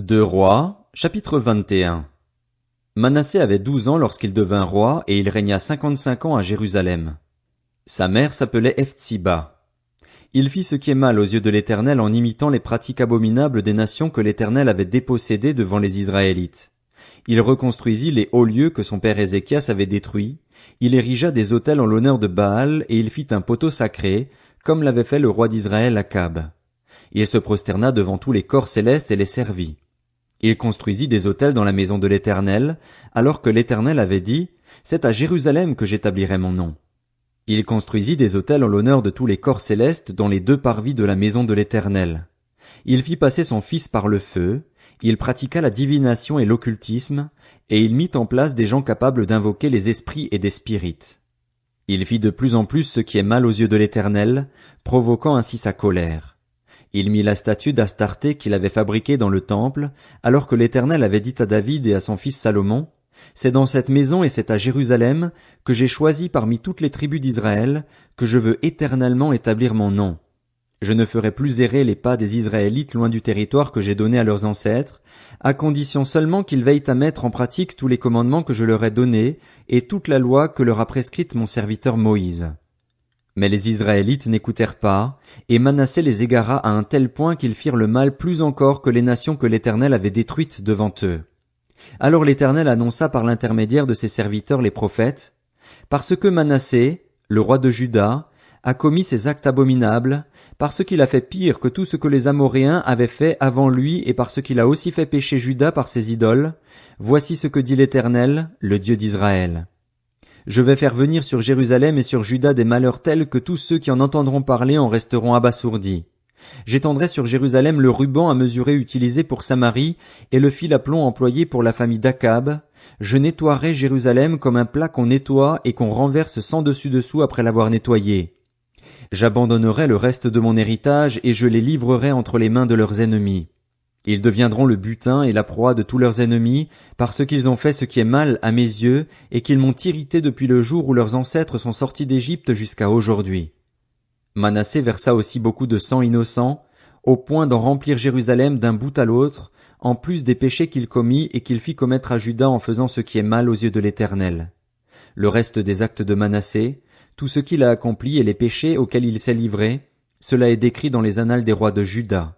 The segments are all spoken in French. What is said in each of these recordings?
Deux Rois, chapitre 21. Manassé avait 12 ans lorsqu'il devint roi, et il régna 55 ans à Jérusalem. Sa mère s'appelait Hephtsiba. Il fit ce qui est mal aux yeux de l'Éternel en imitant les pratiques abominables des nations que l'Éternel avait dépossédées devant les Israélites. Il reconstruisit les hauts lieux que son père Ézéchias avait détruits, il érigea des autels en l'honneur de Baal, et il fit un poteau sacré, comme l'avait fait le roi d'Israël Akab. Il se prosterna devant tous les corps célestes et les servit. Il construisit des autels dans la maison de l'Éternel, alors que l'Éternel avait dit, « C'est à Jérusalem que j'établirai mon nom. » Il construisit des autels en l'honneur de tous les corps célestes dans les deux parvis de la maison de l'Éternel. Il fit passer son fils par le feu, il pratiqua la divination et l'occultisme, et il mit en place des gens capables d'invoquer les esprits et des spirites. Il fit de plus en plus ce qui est mal aux yeux de l'Éternel, provoquant ainsi sa colère. Il mit la statue d'Astarté qu'il avait fabriquée dans le temple, alors que l'Éternel avait dit à David et à son fils Salomon, « C'est dans cette maison et c'est à Jérusalem que j'ai choisi parmi toutes les tribus d'Israël que je veux éternellement établir mon nom. Je ne ferai plus errer les pas des Israélites loin du territoire que j'ai donné à leurs ancêtres, à condition seulement qu'ils veillent à mettre en pratique tous les commandements que je leur ai donnés et toute la loi que leur a prescrite mon serviteur Moïse. » Mais les Israélites n'écoutèrent pas, et Manassé les égara à un tel point qu'ils firent le mal plus encore que les nations que l'Éternel avait détruites devant eux. Alors l'Éternel annonça par l'intermédiaire de ses serviteurs les prophètes, « Parce que Manassé, le roi de Juda, a commis ces actes abominables, parce qu'il a fait pire que tout ce que les Amoréens avaient fait avant lui et parce qu'il a aussi fait pécher Juda par ses idoles, voici ce que dit l'Éternel, le Dieu d'Israël. Je vais faire venir sur Jérusalem et sur Juda des malheurs tels que tous ceux qui en entendront parler en resteront abasourdis. J'étendrai sur Jérusalem le ruban à mesurer utilisé pour Samarie et le fil à plomb employé pour la famille d'Akab. Je nettoierai Jérusalem comme un plat qu'on nettoie et qu'on renverse sans dessus-dessous après l'avoir nettoyé. J'abandonnerai le reste de mon héritage et je les livrerai entre les mains de leurs ennemis. Ils deviendront le butin et la proie de tous leurs ennemis, parce qu'ils ont fait ce qui est mal à mes yeux, et qu'ils m'ont irrité depuis le jour où leurs ancêtres sont sortis d'Égypte jusqu'à aujourd'hui. Manassé versa aussi beaucoup de sang innocent, au point d'en remplir Jérusalem d'un bout à l'autre, en plus des péchés qu'il commit et qu'il fit commettre à Juda en faisant ce qui est mal aux yeux de l'Éternel. Le reste des actes de Manassé, tout ce qu'il a accompli et les péchés auxquels il s'est livré, cela est décrit dans les annales des rois de Juda.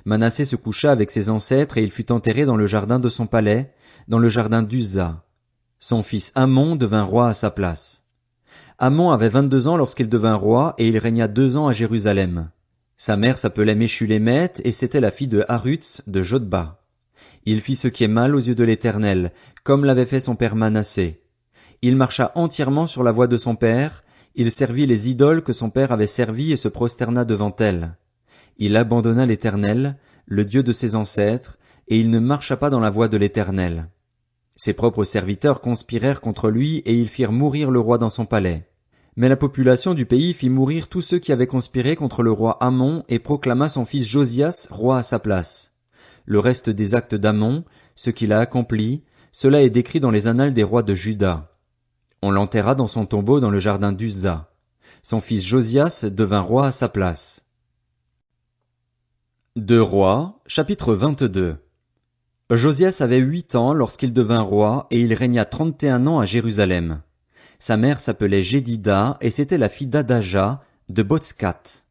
Manassé se coucha avec ses ancêtres et il fut enterré dans le jardin de son palais, dans le jardin d'Uza. Son fils Amon devint roi à sa place. Amon avait 22 ans lorsqu'il devint roi et il régna 2 ans à Jérusalem. Sa mère s'appelait Meshulémeth et c'était la fille de Haruts de Jotba. Il fit ce qui est mal aux yeux de l'Éternel, comme l'avait fait son père Manassé. Il marcha entièrement sur la voie de son père, il servit les idoles que son père avait servies et se prosterna devant elles. Il abandonna l'Éternel, le Dieu de ses ancêtres, et il ne marcha pas dans la voie de l'Éternel. Ses propres serviteurs conspirèrent contre lui et ils firent mourir le roi dans son palais. Mais la population du pays fit mourir tous ceux qui avaient conspiré contre le roi Amon et proclama son fils Josias roi à sa place. Le reste des actes d'Amon, ce qu'il a accompli, cela est décrit dans les annales des rois de Juda. On l'enterra dans son tombeau dans le jardin d'Uza. Son fils Josias devint roi à sa place. Deux Rois, chapitre 22. Josias avait 8 ans lorsqu'il devint roi et il régna 31 ans à Jérusalem. Sa mère s'appelait Jédida et c'était la fille d'Adaja de Botskat.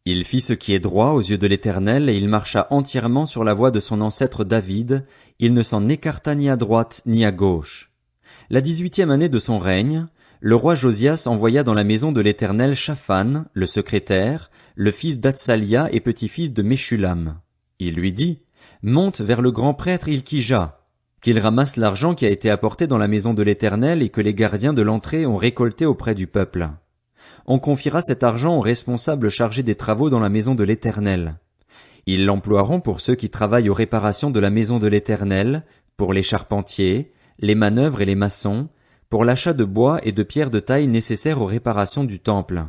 Il fit ce qui est droit aux yeux de l'Éternel et il marcha entièrement sur la voie de son ancêtre David, il ne s'en écarta ni à droite ni à gauche. La 18e année de son règne, le roi Josias envoya dans la maison de l'Éternel Shaphan, le secrétaire, le fils d'Atsalia et petit-fils de Meshulam. Il lui dit, « Monte vers le grand prêtre Ilkija, qu'il ramasse l'argent qui a été apporté dans la maison de l'Éternel et que les gardiens de l'entrée ont récolté auprès du peuple. On confiera cet argent aux responsables chargés des travaux dans la maison de l'Éternel. Ils l'emploieront pour ceux qui travaillent aux réparations de la maison de l'Éternel, pour les charpentiers, les manœuvres et les maçons, pour l'achat de bois et de pierres de taille nécessaires aux réparations du temple.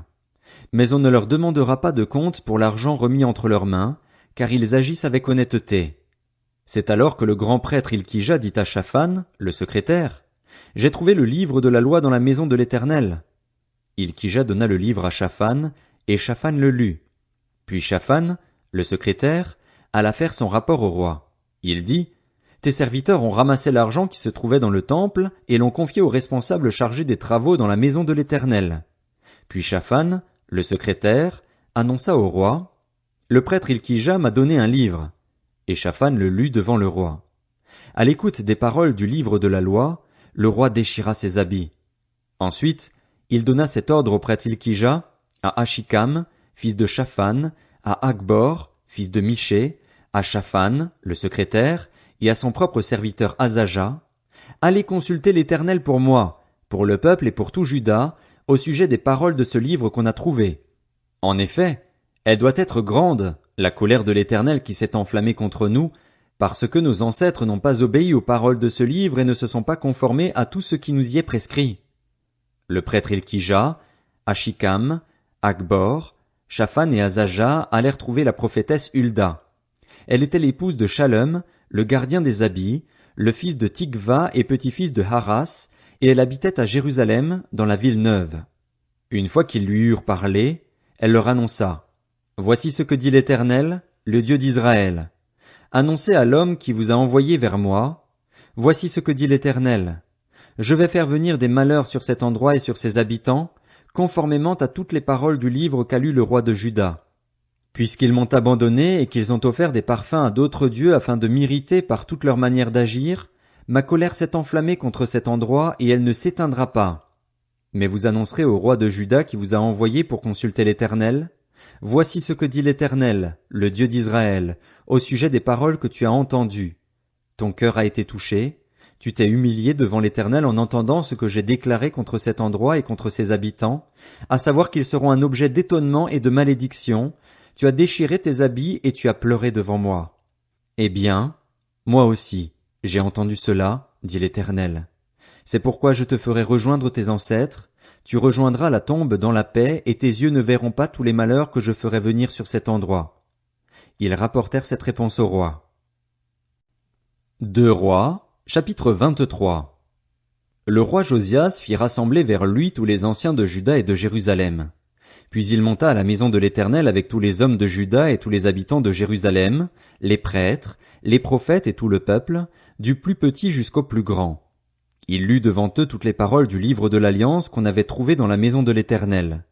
Mais on ne leur demandera pas de compte pour l'argent remis entre leurs mains, car ils agissent avec honnêteté. » C'est alors que le grand prêtre Ilkija dit à Shaphan, le secrétaire, « J'ai trouvé le livre de la loi dans la maison de l'Éternel. » Ilkija donna le livre à Shaphan, et Shaphan le lut. Puis Shaphan, le secrétaire, alla faire son rapport au roi. Il dit, tes serviteurs ont ramassé l'argent qui se trouvait dans le temple et l'ont confié aux responsables chargés des travaux dans la maison de l'Éternel. Puis Shaphan, le secrétaire, annonça au roi, le prêtre Hilkija m'a donné un livre. Et Shaphan le lut devant le roi. À l'écoute des paroles du livre de la loi, le roi déchira ses habits. Ensuite, il donna cet ordre au prêtre Hilkija, à Achikam, fils de Shaphan, à Akbor, fils de Miché, à Shaphan, le secrétaire, et à son propre serviteur Azaja, allez consulter l'Éternel pour moi, pour le peuple et pour tout Juda, au sujet des paroles de ce livre qu'on a trouvé. En effet, elle doit être grande, la colère de l'Éternel qui s'est enflammée contre nous, parce que nos ancêtres n'ont pas obéi aux paroles de ce livre et ne se sont pas conformés à tout ce qui nous y est prescrit. Le prêtre Hilkija, Achikam, Akbor, Shaphan et Azaja allèrent trouver la prophétesse Hulda. Elle était l'épouse de Shallum, le gardien des habits, le fils de Tikva et petit-fils de Haras, et elle habitait à Jérusalem, dans la ville neuve. Une fois qu'ils lui eurent parlé, elle leur annonça, « Voici ce que dit l'Éternel, le Dieu d'Israël. Annoncez à l'homme qui vous a envoyé vers moi, « Voici ce que dit l'Éternel. Je vais faire venir des malheurs sur cet endroit et sur ses habitants, conformément à toutes les paroles du livre qu'a lu le roi de Juda. Puisqu'ils m'ont abandonné et qu'ils ont offert des parfums à d'autres dieux afin de m'irriter par toute leur manière d'agir, ma colère s'est enflammée contre cet endroit et elle ne s'éteindra pas. Mais vous annoncerez au roi de Juda qui vous a envoyé pour consulter l'Éternel, « Voici ce que dit l'Éternel, le Dieu d'Israël, au sujet des paroles que tu as entendues. Ton cœur a été touché, tu t'es humilié devant l'Éternel en entendant ce que j'ai déclaré contre cet endroit et contre ses habitants, à savoir qu'ils seront un objet d'étonnement et de malédiction. Tu as déchiré tes habits et tu as pleuré devant moi. Eh bien, moi aussi, j'ai entendu cela, dit l'Éternel. C'est pourquoi je te ferai rejoindre tes ancêtres, tu rejoindras la tombe dans la paix et tes yeux ne verront pas tous les malheurs que je ferai venir sur cet endroit. Ils rapportèrent cette réponse au roi. 2 Rois, chapitre 23. Le roi Josias fit rassembler vers lui tous les anciens de Juda et de Jérusalem. Puis il monta à la maison de l'Éternel avec tous les hommes de Juda et tous les habitants de Jérusalem, les prêtres, les prophètes et tout le peuple, du plus petit jusqu'au plus grand. Il lut devant eux toutes les paroles du livre de l'Alliance qu'on avait trouvé dans la maison de l'Éternel.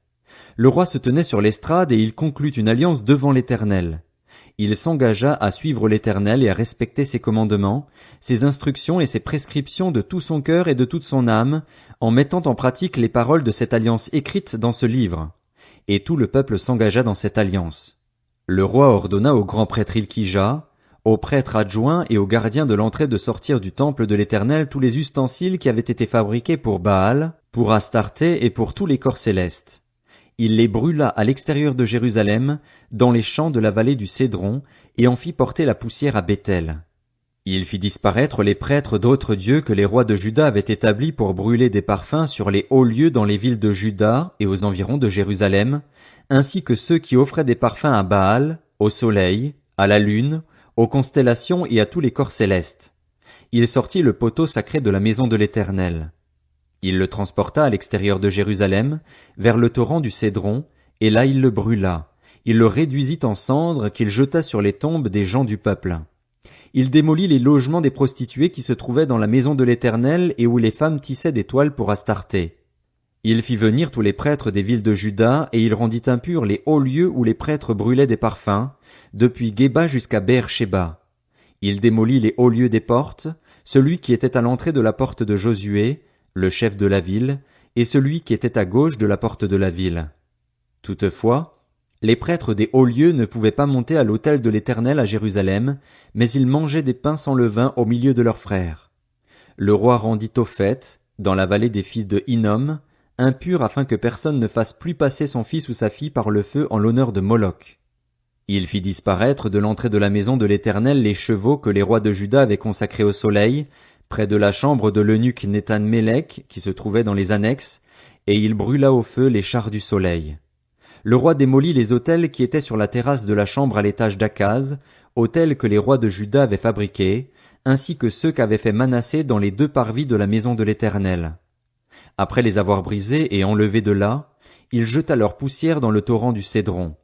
Le roi se tenait sur l'estrade et il conclut une alliance devant l'Éternel. Il s'engagea à suivre l'Éternel et à respecter ses commandements, ses instructions et ses prescriptions de tout son cœur et de toute son âme, en mettant en pratique les paroles de cette alliance écrite dans ce livre. Et tout le peuple s'engagea dans cette alliance. Le roi ordonna au grand prêtre Hilkija, aux prêtres adjoints et aux gardiens de l'entrée de sortir du temple de l'Éternel tous les ustensiles qui avaient été fabriqués pour Baal, pour Astarté et pour tous les corps célestes. Il les brûla à l'extérieur de Jérusalem, dans les champs de la vallée du Cédron, et en fit porter la poussière à Béthel. Il fit disparaître les prêtres d'autres dieux que les rois de Juda avaient établis pour brûler des parfums sur les hauts lieux dans les villes de Juda et aux environs de Jérusalem, ainsi que ceux qui offraient des parfums à Baal, au soleil, à la lune, aux constellations et à tous les corps célestes. Il sortit le poteau sacré de la maison de l'Éternel. Il le transporta à l'extérieur de Jérusalem, vers le torrent du Cédron, et là il le brûla. Il le réduisit en cendres qu'il jeta sur les tombes des gens du peuple. Il démolit les logements des prostituées qui se trouvaient dans la maison de l'Éternel et où les femmes tissaient des toiles pour Astarté. Il fit venir tous les prêtres des villes de Juda et il rendit impurs les hauts lieux où les prêtres brûlaient des parfums, depuis Géba jusqu'à Beer-Shéba. Il démolit les hauts lieux des portes, celui qui était à l'entrée de la porte de Josué, le chef de la ville, et celui qui était à gauche de la porte de la ville. Toutefois, les prêtres des hauts lieux ne pouvaient pas monter à l'autel de l'Éternel à Jérusalem, mais ils mangeaient des pains sans levain au milieu de leurs frères. Le roi rendit Topheth, dans la vallée des fils de Hinnom, impur afin que personne ne fasse plus passer son fils ou sa fille par le feu en l'honneur de Moloch. Il fit disparaître de l'entrée de la maison de l'Éternel les chevaux que les rois de Juda avaient consacrés au soleil, près de la chambre de l'eunuque Nétan-Mélec qui se trouvait dans les annexes, et il brûla au feu les chars du soleil. Le roi démolit les autels qui étaient sur la terrasse de la chambre à l'étage d'Akaz, autels que les rois de Juda avaient fabriqués, ainsi que ceux qu'avait fait Manassé dans les 2 parvis de la maison de l'Éternel. Après les avoir brisés et enlevés de là, il jeta leur poussière dans le torrent du Cédron.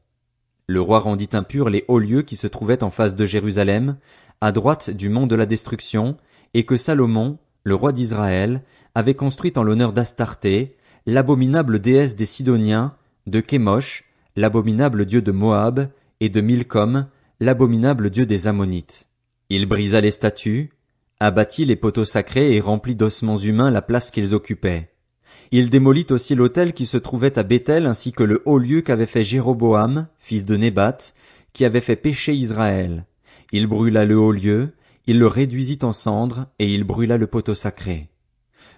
Le roi rendit impurs les hauts lieux qui se trouvaient en face de Jérusalem, à droite du mont de la destruction, et que Salomon, le roi d'Israël, avait construite en l'honneur d'Astarté, l'abominable déesse des Sidoniens, de Kémosh, l'abominable dieu de Moab, et de Milcom, l'abominable dieu des Ammonites. Il brisa les statues, abattit les poteaux sacrés et remplit d'ossements humains la place qu'ils occupaient. Il démolit aussi l'autel qui se trouvait à Béthel ainsi que le haut lieu qu'avait fait Jéroboam, fils de Nébat, qui avait fait pécher Israël. Il brûla le haut lieu, il le réduisit en cendres, et il brûla le poteau sacré.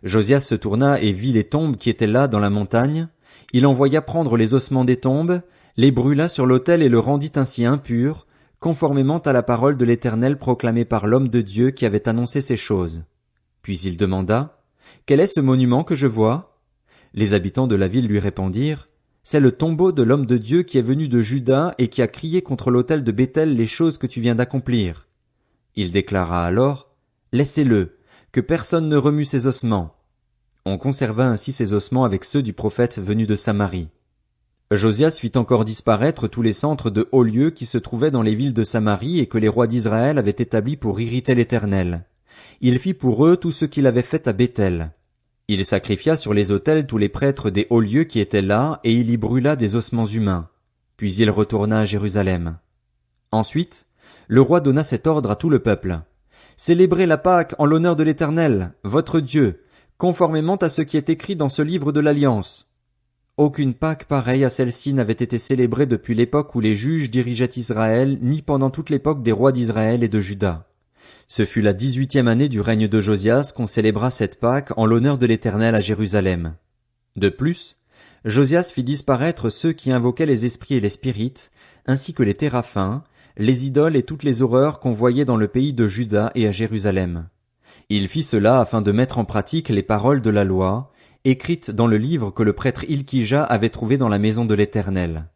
Josias se tourna et vit les tombes qui étaient là dans la montagne. Il envoya prendre les ossements des tombes, les brûla sur l'autel et le rendit ainsi impur, conformément à la parole de l'Éternel proclamée par l'homme de Dieu qui avait annoncé ces choses. Puis il demanda, « Quel est ce monument que je vois ?» Les habitants de la ville lui répondirent, « C'est le tombeau de l'homme de Dieu qui est venu de Juda et qui a crié contre l'autel de Béthel les choses que tu viens d'accomplir. » Il déclara alors, « Laissez-le, que personne ne remue ses ossements. » On conserva ainsi ses ossements avec ceux du prophète venu de Samarie. Josias fit encore disparaître tous les centres de hauts lieux qui se trouvaient dans les villes de Samarie et que les rois d'Israël avaient établis pour irriter l'Éternel. Il fit pour eux tout ce qu'il avait fait à Béthel. Il sacrifia sur les autels tous les prêtres des hauts lieux qui étaient là, et il y brûla des ossements humains. Puis il retourna à Jérusalem. Ensuite, le roi donna cet ordre à tout le peuple. Célébrez la Pâque en l'honneur de l'Éternel, votre Dieu, conformément à ce qui est écrit dans ce livre de l'Alliance. Aucune Pâque pareille à celle-ci n'avait été célébrée depuis l'époque où les juges dirigeaient Israël, ni pendant toute l'époque des rois d'Israël et de Juda. Ce fut la 18e année du règne de Josias qu'on célébra cette Pâque en l'honneur de l'Éternel à Jérusalem. De plus, Josias fit disparaître ceux qui invoquaient les esprits et les spirites, ainsi que les téraphins, les idoles et toutes les horreurs qu'on voyait dans le pays de Juda et à Jérusalem. Il fit cela afin de mettre en pratique les paroles de la loi, écrites dans le livre que le prêtre Hilkija avait trouvé dans la maison de l'Éternel.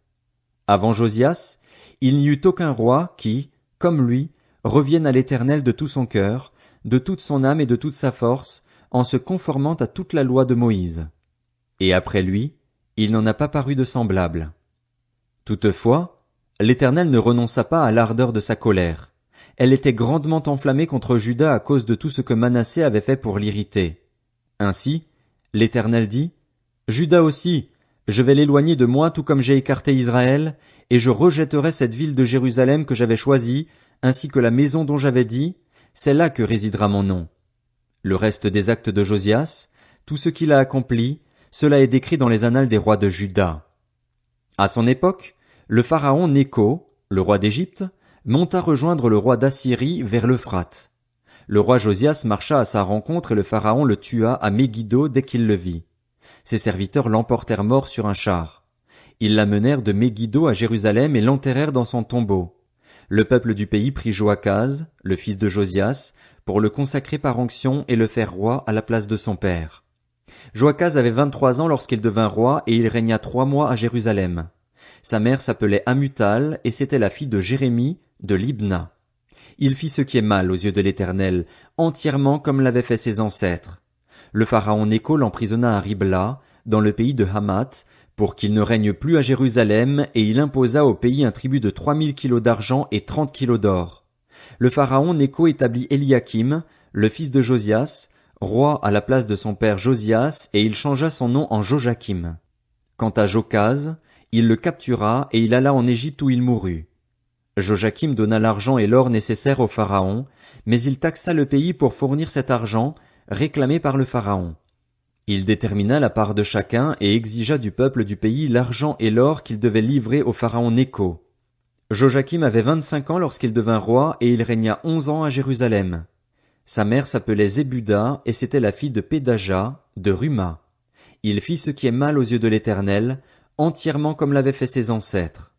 Avant Josias, il n'y eut aucun roi qui, comme lui, revienne à l'Éternel de tout son cœur, de toute son âme et de toute sa force, en se conformant à toute la loi de Moïse. Et après lui, il n'en a pas paru de semblable. Toutefois, l'Éternel ne renonça pas à l'ardeur de sa colère. Elle était grandement enflammée contre Juda à cause de tout ce que Manassé avait fait pour l'irriter. Ainsi, l'Éternel dit, « Juda aussi, je vais l'éloigner de moi tout comme j'ai écarté Israël, et je rejetterai cette ville de Jérusalem que j'avais choisie, ainsi que la maison dont j'avais dit, c'est là que résidera mon nom. » Le reste des actes de Josias, tout ce qu'il a accompli, cela est décrit dans les annales des rois de Juda. À son époque, le pharaon Nécho, le roi d'Égypte, monta rejoindre le roi d'Assyrie vers l'Euphrate. Le roi Josias marcha à sa rencontre et le pharaon le tua à Megiddo dès qu'il le vit. Ses serviteurs l'emportèrent mort sur un char. Ils l'amenèrent de Megiddo à Jérusalem et l'enterrèrent dans son tombeau. Le peuple du pays prit Joachaz, le fils de Josias, pour le consacrer par onction et le faire roi à la place de son père. Joachaz avait 23 ans lorsqu'il devint roi et il régna 3 mois à Jérusalem. Sa mère s'appelait Amutal et c'était la fille de Jérémie de Libna. Il fit ce qui est mal aux yeux de l'Éternel, entièrement comme l'avaient fait ses ancêtres. Le pharaon Nécho l'emprisonna à Ribla, dans le pays de Hamath, pour qu'il ne règne plus à Jérusalem, et il imposa au pays un tribut de 3000 kilos d'argent et 30 kilos d'or. Le pharaon Nécho établit Éliakim, le fils de Josias, roi à la place de son père Josias, et il changea son nom en Joachim. Quant à Jochaz, il le captura et il alla en Égypte où il mourut. Joachim donna l'argent et l'or nécessaires au pharaon, mais il taxa le pays pour fournir cet argent, réclamé par le pharaon. Il détermina la part de chacun et exigea du peuple du pays l'argent et l'or qu'il devait livrer au pharaon Nécho. Joachim avait 25 ans lorsqu'il devint roi et il régna 11 ans à Jérusalem. Sa mère s'appelait Zébuda et c'était la fille de Pédaja, de Ruma. Il fit ce qui est mal aux yeux de l'Éternel, entièrement comme l'avaient fait ses ancêtres.